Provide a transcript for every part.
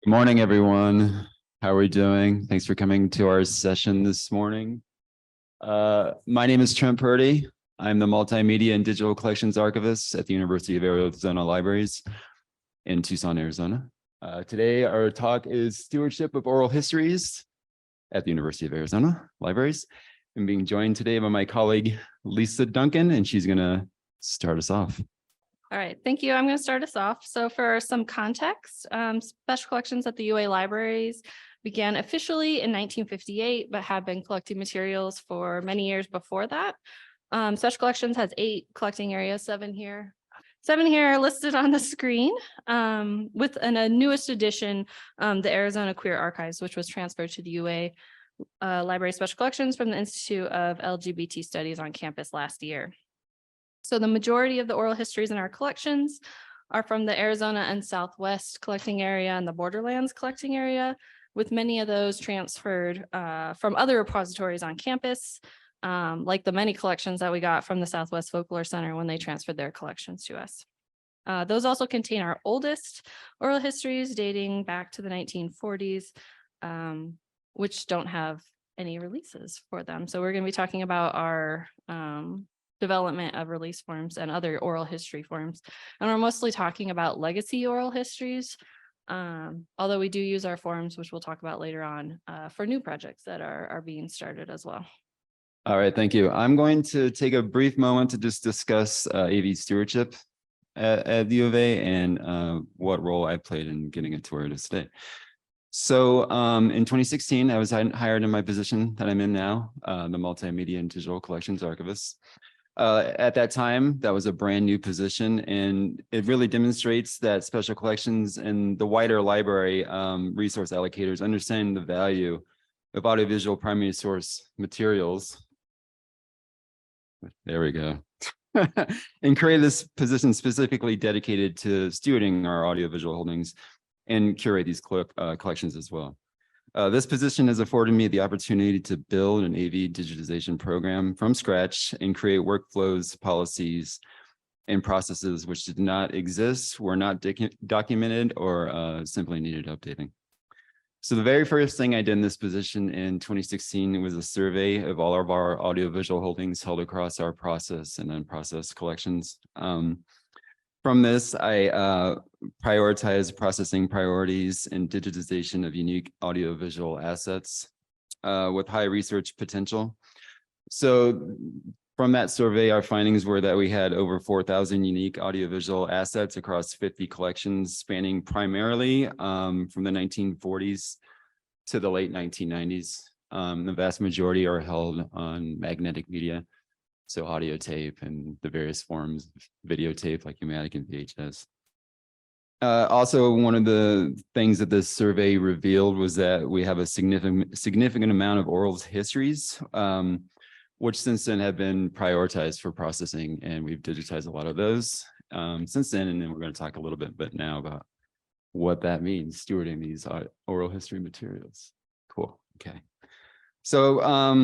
Good morning, everyone. How are we doing? Thanks for coming to our session this morning. My name is Trent Purdy. I'm the Multimedia and Digital Collections Archivist at the University of Arizona Libraries in Tucson, Arizona. Today, our talk is Stewardship of Oral Histories at the University of Arizona Libraries. I'm being joined today by my colleague, Lisa Duncan, and she's going to start us off. All right, thank you. I'm going to start us off. So for some context, special collections at the UA Libraries began officially in 1958, but have been collecting materials for many years before that. Special collections has 8 collecting areas, 7 here listed on the screen, with a newest addition, the Arizona Queer Archives, which was transferred to the UA Library Special Collections from the Institute of LGBT Studies on campus last year. So the majority of the oral histories in our collections are from the Arizona and Southwest collecting area and the Borderlands collecting area, with many of those transferred from other repositories on campus, like the many collections that we got from the Southwest Folklore Center when they transferred their collections to us. Those also contain our oldest oral histories dating back to the 1940s, which don't have any releases for them. So we're going to be talking about our development of release forms and other oral history forms. And we're mostly talking about legacy oral histories, although we do use our forms, which we'll talk about later on, for new projects that are being started as well. All right, thank you. I'm going to take a brief moment to just discuss AV stewardship at the U of A and what role I played in getting it to where it is today. So in 2016, I was hired in my position that I'm in now, the Multimedia and Digital Collections Archivist. At that time, that was a brand new position, and it really demonstrates that special collections and the wider library resource allocators understand the value of audiovisual primary source materials. There we go. And create this position specifically dedicated to stewarding our audiovisual holdings and curate these collections as well. This position has afforded me the opportunity to build an AV digitization program from scratch and create workflows, policies, and processes which did not exist, were not documented, or simply needed updating. So the very first thing I did in this position in 2016 was a survey of all of our audiovisual holdings held across our process and unprocessed collections. From this, I prioritize processing priorities and digitization of unique audiovisual assets with high research potential. So from that survey, our findings were that we had over 4,000 unique audiovisual assets across 50 collections, spanning primarily from the 1940s to the late 1990s. The vast majority are held on magnetic media, so audio tape and the various forms of videotape like pneumatic and VHS. Also, one of the things that this survey revealed was that we have a significant amount of oral histories, which since then have been prioritized for processing, and we've digitized a lot of those since then. And then we're going to talk a little bit now about what that means, stewarding these oral history materials. Cool. Okay. So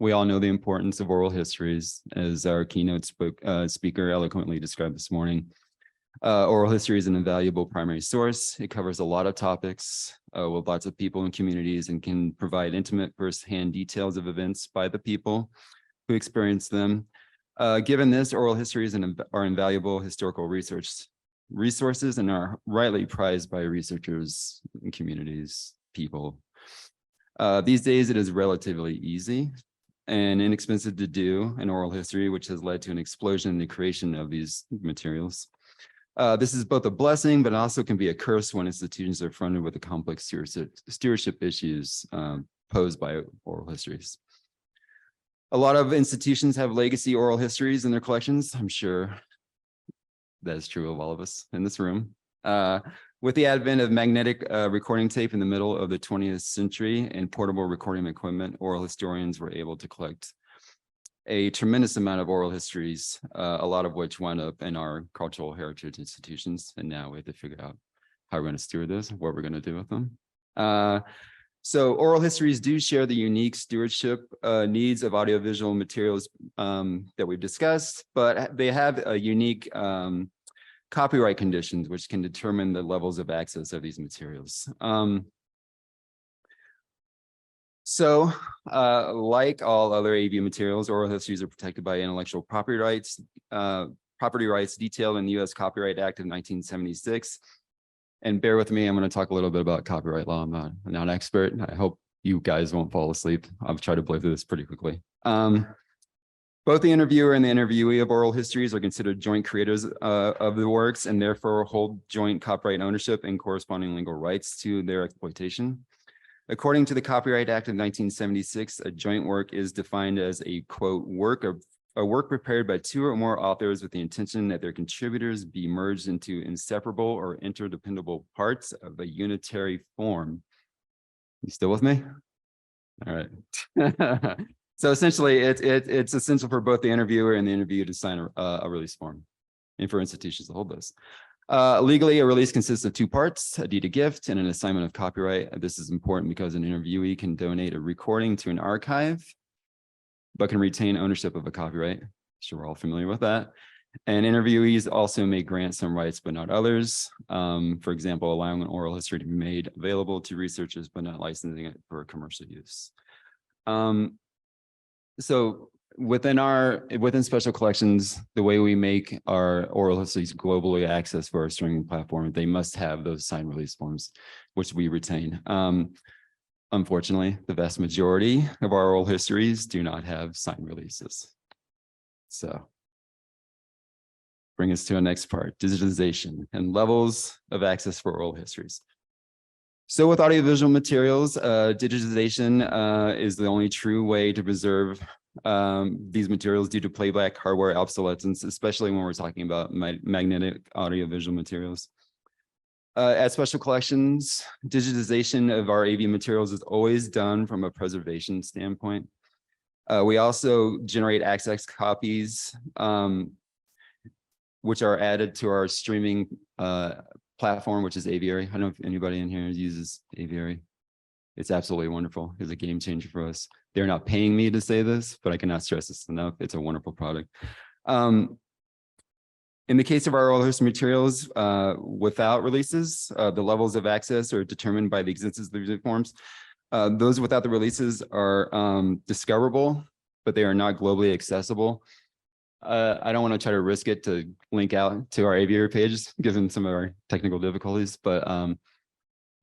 we all know the importance of oral histories, as our keynote speaker eloquently described this morning. Oral history is an invaluable primary source. It covers a lot of topics with lots of people and communities, and can provide intimate firsthand details of events by the people who experience them. Given this, oral histories are invaluable historical resources and are rightly prized by researchers and communities, people. These days, it is relatively easy and inexpensive to do an oral history, which has led to an explosion in the creation of these materials. This is both a blessing, but also can be a curse when institutions are fronted with the complex stewardship issues posed by oral histories. A lot of institutions have legacy oral histories in their collections. I'm sure that is true of all of us in this room. With the advent of magnetic recording tape in the middle of the 20th century and portable recording equipment, oral historians were able to collect a tremendous amount of oral histories, a lot of which wound up in our cultural heritage institutions. And now we have to figure out how we're going to steward this, what we're going to do with them. So oral histories do share the unique stewardship needs of audiovisual materials that we've discussed, but they have a unique copyright conditions, which can determine the levels of access of these materials. Like all other AV materials, oral histories are protected by intellectual property rights detailed in the U.S. Copyright Act of 1976. And bear with me, I'm going to talk a little bit about copyright law. I'm not an expert. I hope you guys won't fall asleep. I'll try to blow through this pretty quickly. Both the interviewer and the interviewee of oral histories are considered joint creators of the works and therefore hold joint copyright ownership and corresponding legal rights to their exploitation. According to the Copyright Act of 1976, a joint work is defined as a quote a work prepared by two or more authors with the intention that their contributors be merged into inseparable or interdependable parts of a unitary form. You still with me? All right. So essentially, it's essential for both the interviewer and the interviewee to sign a release form and for institutions to hold this. Legally, a release consists of two parts, a deed of gift and an assignment of copyright. This is important because an interviewee can donate a recording to an archive, but can retain ownership of a copyright. Sure, we're all familiar with that. And interviewees also may grant some rights, but not others. For example, allowing an oral history to be made available to researchers, but not licensing it for commercial use. So within special collections, the way we make our oral histories globally access for our streaming platform, they must have those signed release forms, which we retain. Unfortunately, the vast majority of our oral histories do not have signed releases. So bring us to our next part, digitization and levels of access for oral histories. So with audiovisual materials, digitization is the only true way to preserve these materials due to playback hardware obsolescence, especially when we're talking about magnetic audiovisual materials. At special collections, digitization of our AV materials is always done from a preservation standpoint. We also generate access copies, which are added to our streaming platform, which is Aviary. I don't know if anybody in here uses Aviary. It's absolutely wonderful. It's a game changer for us. They're not paying me to say this, but I cannot stress this enough. It's a wonderful product. In the case of our oral history materials, without releases, the levels of access are determined by the existence of the forms. Those without the releases are discoverable, but they are not globally accessible. I don't want to try to risk it to link out to our Aviary page, given some of our technical difficulties, but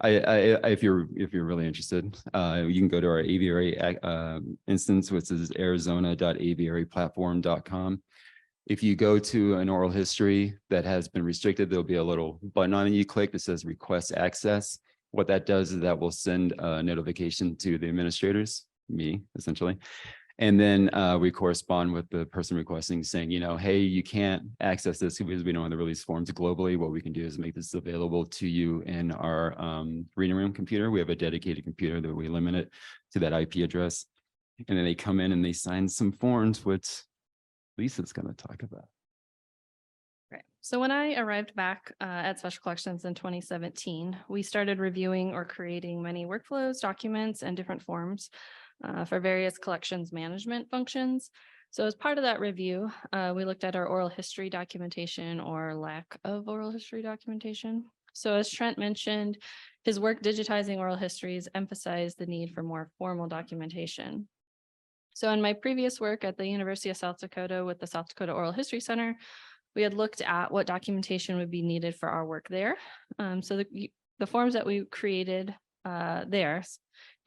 if you're really interested, you can go to our Aviary instance, which is arizona.aviaryplatform.com. If you go to an oral history that has been restricted, there'll be a little button on it you click that says request access. What that does is that will send a notification to the administrators, me essentially. And then we correspond with the person requesting saying, you know, hey, you can't access this because we don't have the release forms globally. What we can do is make this available to you in our reading room computer. We have a dedicated computer that we limit it to that IP address. And then they come in and they sign some forms, which Lisa's going to talk about. Right. So when I arrived back at Special Collections in 2017, we started reviewing or creating many workflows, documents, and different forms for various collections management functions. So as part of that review, we looked at our oral history documentation or lack of oral history documentation. So as Trent mentioned, his work digitizing oral histories emphasized the need for more formal documentation. So in my previous work at the University of South Dakota with the South Dakota Oral History Center, we had looked at what documentation would be needed for our work there. So the forms that we created there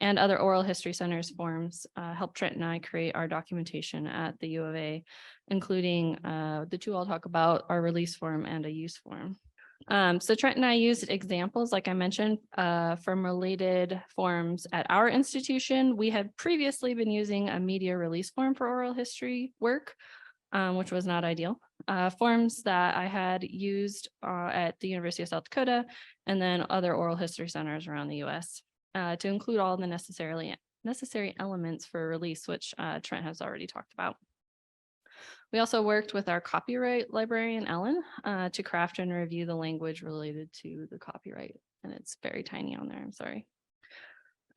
and other oral history centers forms helped Trent and I create our documentation at the U of A, including the two I'll talk about, our release form and a use form. So Trent and I used examples, like I mentioned, from related forms at our institution. We had previously been using a media release form for oral history work, which was not ideal. Forms that I had used at the University of South Dakota and then other oral history centers around the US to include all the necessary elements for release, which Trent has already talked about. We also worked with our copyright librarian, Ellen, to craft and review the language related to the copyright. And it's very tiny on there, I'm sorry.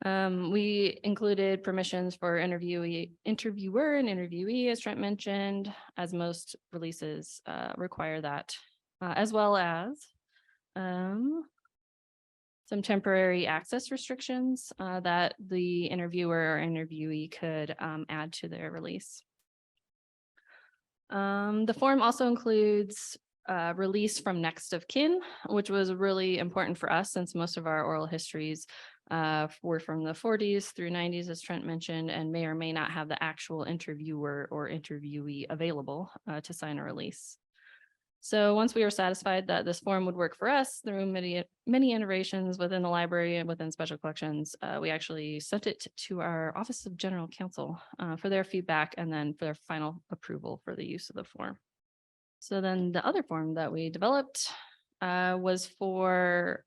We included permissions for interviewer and interviewee, as Trent mentioned, as most releases require that. as well as some temporary access restrictions that the interviewer or interviewee could add to their release. The form also includes release from next of kin, which was really important for us since most of our oral histories were from the 40s through 90s, as Trent mentioned, and may or may not have the actual interviewer or interviewee available to sign a release. So once we were satisfied that this form would work for us through many iterations within the library and within special collections, we actually sent it to our Office of General Counsel for their feedback and then for their final approval for the use of the form. So then the other form that we developed was for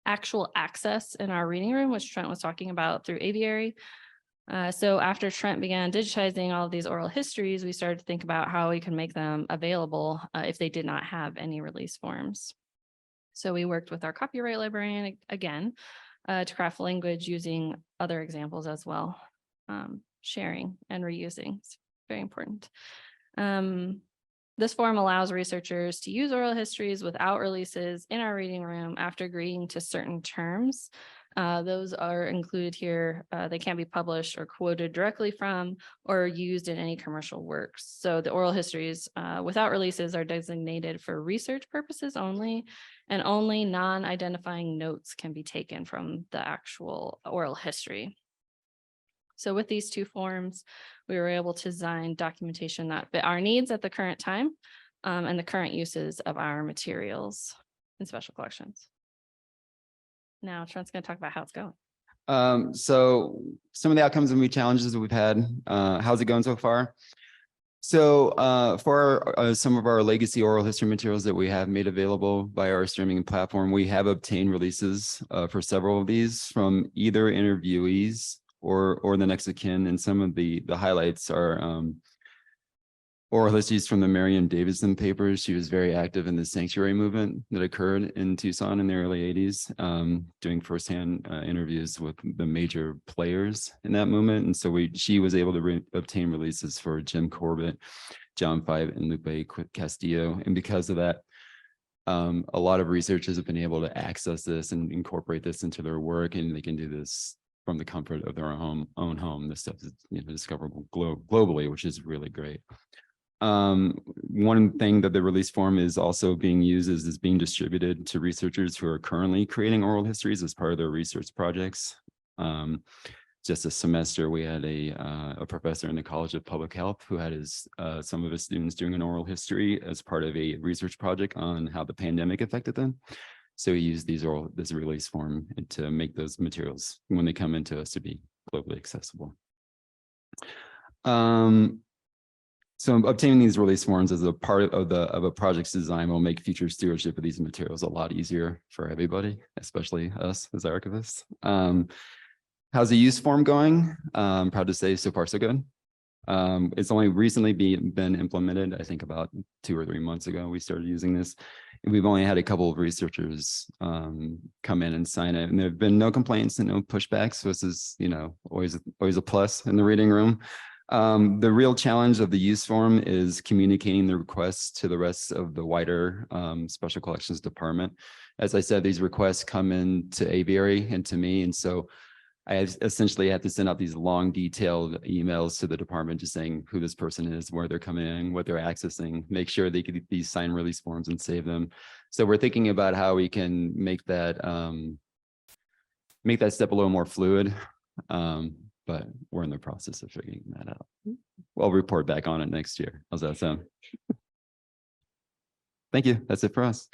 actual access in our reading room, which Trent was talking about through aviary. So after Trent began digitizing all of these oral histories, we started to think about how we can make them available if they did not have any release forms. So we worked with our copyright librarian again to craft language using other examples as well. Sharing and reusing is very important. This form allows researchers to use oral histories without releases in our reading room after agreeing to certain terms. Those are included here. They can't be published or quoted directly from or used in any commercial works. So the oral histories without releases are designated for research purposes only, and only non-identifying notes can be taken from the actual oral history. So with these two forms, we were able to design documentation that fit our needs at the current time and the current uses of our materials in special collections. Now Trent's going to talk about how it's going. So some of the outcomes and challenges that we've had, how's it going so far? So for some of our legacy oral history materials that we have made available by our streaming platform, we have obtained releases for several of these from either interviewees or the next of kin. And some of the highlights are oral histories from the Marion Davidson papers. She was very active in the sanctuary movement that occurred in Tucson in the early 80s, doing firsthand interviews with the major players in that movement. And so she was able to obtain releases for Jim Corbett, John Five, and Lupe Castillo. And because of that, a lot of researchers have been able to access this and incorporate this into their work, and they can do this from the comfort of their own home. This stuff is discoverable globally, which is really great. One thing that the release form is also being used is being distributed to researchers who are currently creating oral histories as part of their research projects. Just a semester, we had a professor in the College of Public Health who had some of his students doing an oral history as part of a research project on how the pandemic affected them. So we used this release form to make those materials when they come into us to be globally accessible. So obtaining these release forms as a part of a project's design will make future stewardship of these materials a lot easier for everybody, especially us as archivists. How's the use form going? I'm proud to say so far so good. It's only recently been implemented. I think about 2 or 3 months ago we started using this. And we've only had a couple of researchers come in and sign it, and there have been no complaints and no pushbacks. So this is always a plus in the reading room. The real challenge of the use form is communicating the requests to the rest of the wider special collections department. As I said, these requests come in to aviary and to me, and so I essentially have to send out these long, detailed emails to the department just saying who this person is, where they're coming in, what they're accessing, make sure they get these sign release forms and save them. So we're thinking about how we can make that step a little more fluid. But we're in the process of figuring that out. We'll report back on it next year. How's that sound? Thank you. That's it for us.